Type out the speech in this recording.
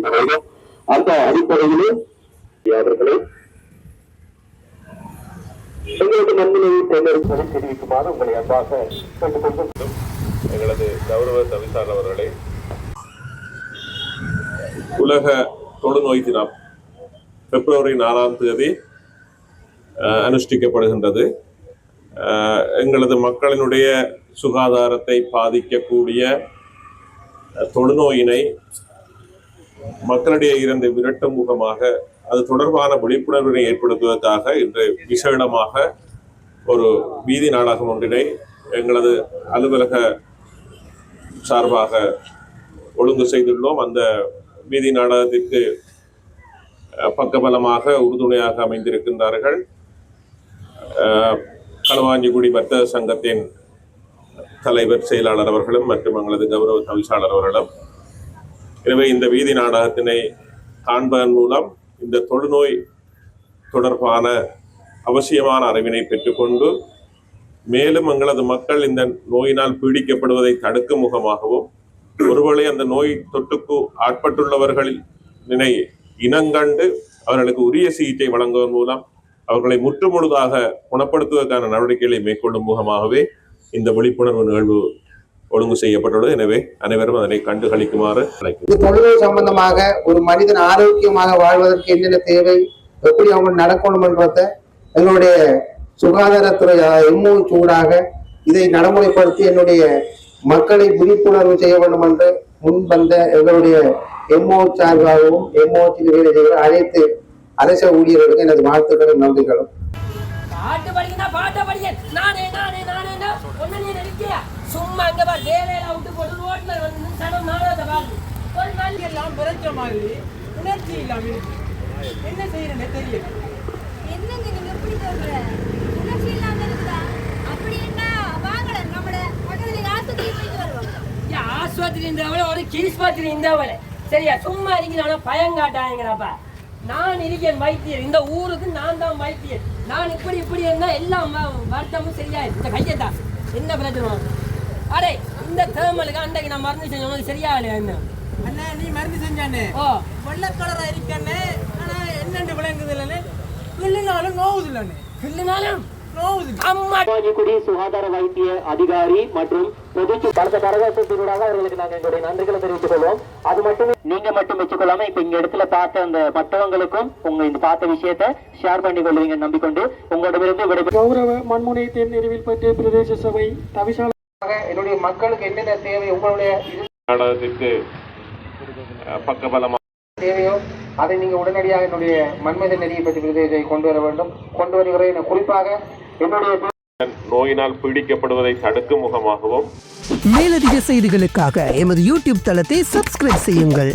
இருக்கின்ற வேண்டும். அந்த அடிப்படையிலே அவர்களை எங்களது நன்மையை தேர்ந்தெடுப்பதை தெரிவிக்குமாறு உங்களை அன்பாக கேட்டுக்கொண்டு எங்களது கௌரவ தவிசாளர் அவர்களே, உலக தொழுநோய் தினம் பிப்ரவரி 4ஆம் தேதி அனுஷ்டிக்கப்படுகின்றது. எங்களது மக்களினுடைய சுகாதாரத்தை பாதிக்கக்கூடிய தொழுநோயினை மக்களிடையே இருந்து விரட்டும் முகமாக அது தொடர்பான விழிப்புணர்வினை ஏற்படுத்துவதற்காக இன்று விசேடமாக ஒரு வீதி நாடகம் ஒன்றினை எங்களது அலுவலக சார்பாக ஒழுங்கு செய்துள்ளோம். அந்த வீதி நாடகத்திற்கு பக்கபலமாக உறுதுணையாக அமைந்திருக்கின்றார்கள் களுவாஞ்சிக்குடி வர்த்தக சங்கத்தின் தலைவர் செயலாளர் அவர்களும் மற்றும் எங்களது கௌரவ தவிசாளர் அவர்களும். எனவே இந்த வீதி நாடகத்தினை காண்பதன் மூலம் இந்த தொழுநோய் தொடர்பான அவசியமான அறிவினை பெற்றுக்கொண்டு மேலும் எங்களது மக்கள் இந்த நோயினால் பீடிக்கப்படுவதை தடுக்கும் முகமாகவும் ஒருவேளை அந்த நோய் தொற்றுக்கு ஆட்பட்டுள்ளவர்களினை இனங்கண்டு அவர்களுக்கு உரிய சிகிச்சை வழங்குவதன் மூலம் அவர்களை முற்றுமுழுதாக குணப்படுத்துவதற்கான நடவடிக்கைகளை மேற்கொள்ளும் முகமாகவே இந்த விழிப்புணர்வு நிகழ்வு ஒழுங்கு செய்யப்பட்டுள்ளது. எனவே அனைவரும் அதனை கண்டு களிக்குமாறு அழைக்கிறேன். தொழுநோய் சம்பந்தமாக ஒரு மனிதன் ஆரோக்கியமாக வாழ்வதற்கு என்னென்ன தேவை, எப்படி அவங்க நடக்கணும் என்றத எங்களுடைய சுகாதாரத்துறை எம்ஓ சூடாக இதை நடைமுறைப்படுத்தி என்னுடைய மக்களை விழிப்புணர்வு செய்ய வேண்டும் என்று முன்வந்த எங்களுடைய எம்ஓ சார்பாகவும் எம்ஓ வேலை செய்கிற அனைத்து அரச ஊழியர்களுக்கு எனது வாழ்த்துக்களும் நன்றிகளும். சும்மா அங்க பார் வேலையில விட்டு போட்டு ரோட்ல வந்து சனம் நாளாத பாரு ஒரு நாள் எல்லாம் பிறச்ச மாதிரி உணர்ச்சி இல்லாம இருக்கு. என்ன செய்யறேன்னு தெரியல. என்னங்க நீங்க எப்படி சொல்ற? உணர்ச்சி இல்லாம இருக்குதா? அப்படி என்ன வாங்கல நம்மள பக்கத்துல ஆஸ்பத்திரி போயிட்டு வருவோம். ஆஸ்பத்திரி இந்தவள ஒரு கீஸ்பத்திரி இந்தவள சரியா சும்மா இருக்கீங்க பயங்காட்டாங்கப்பா. நான் இருக்கேன் வைத்தியர், இந்த ஊருக்கு நான் தான் வைத்தியர். நான் இப்படி இப்படி இருந்தா எல்லாம் வருத்தமும் சரியாயிடும். இந்த கையத்தான் என்ன பிரச்சனை? அடே இந்த தேமலுக்கு அன்றைக்கு நான் மருந்து செஞ்சவனுக்கு சரியாகலையா? என்ன அண்ணா நீ மருந்து செஞ்சானே வெள்ளை கலரா இருக்கண்ணே, ஆனா என்னென்று விளங்குது இல்லைன்னு கிள்ளினாலும் நோவுது இல்லைன்னு கிள்ளினாலும் களுவாஞ்சிக்குடி சுகாதார வைத்திய அதிகாரி மற்றும் பொதுச்சு கடந்த கரகாசத்தினூடாக அவர்களுக்கு நாங்கள் எங்களுடைய நன்றிகளை தெரிவித்துக் கொள்வோம். அது மட்டுமே நீங்க மட்டும் வச்சுக்கொள்ளாம இப்ப இங்க இடத்துல பார்த்த அந்த மற்றவங்களுக்கும் உங்க இந்த பார்த்த விஷயத்தை ஷேர் பண்ணி கொள்வீங்க நம்பிக்கொண்டு உங்களிடமிருந்து விடைபெறும். கௌரவ மண்முனை தேர்ந்தெடுவில் பற்றிய பிரதேச சபை தவிசாளர் என்னுடைய மக்களுக்கு என்னென்ன தேவை, உங்களுடைய நாடகத்திற்கு பக்கபலமாக தேவையோ அதை நீங்க உடனடியாக என்னுடைய மண்மத நெறியை பற்றி பிரதேசத்தை கொண்டு வர வேண்டும். கொண்டு வருகிறேன். குறிப்பாக என்னுடைய நோயினால் பீடிக்கப்படுவதை தடுக்கும் முகமாகவும் மேலதிக செய்திகளுக்காக எமது யூடியூப் தளத்தை சப்ஸ்கிரைப் செய்யுங்கள்.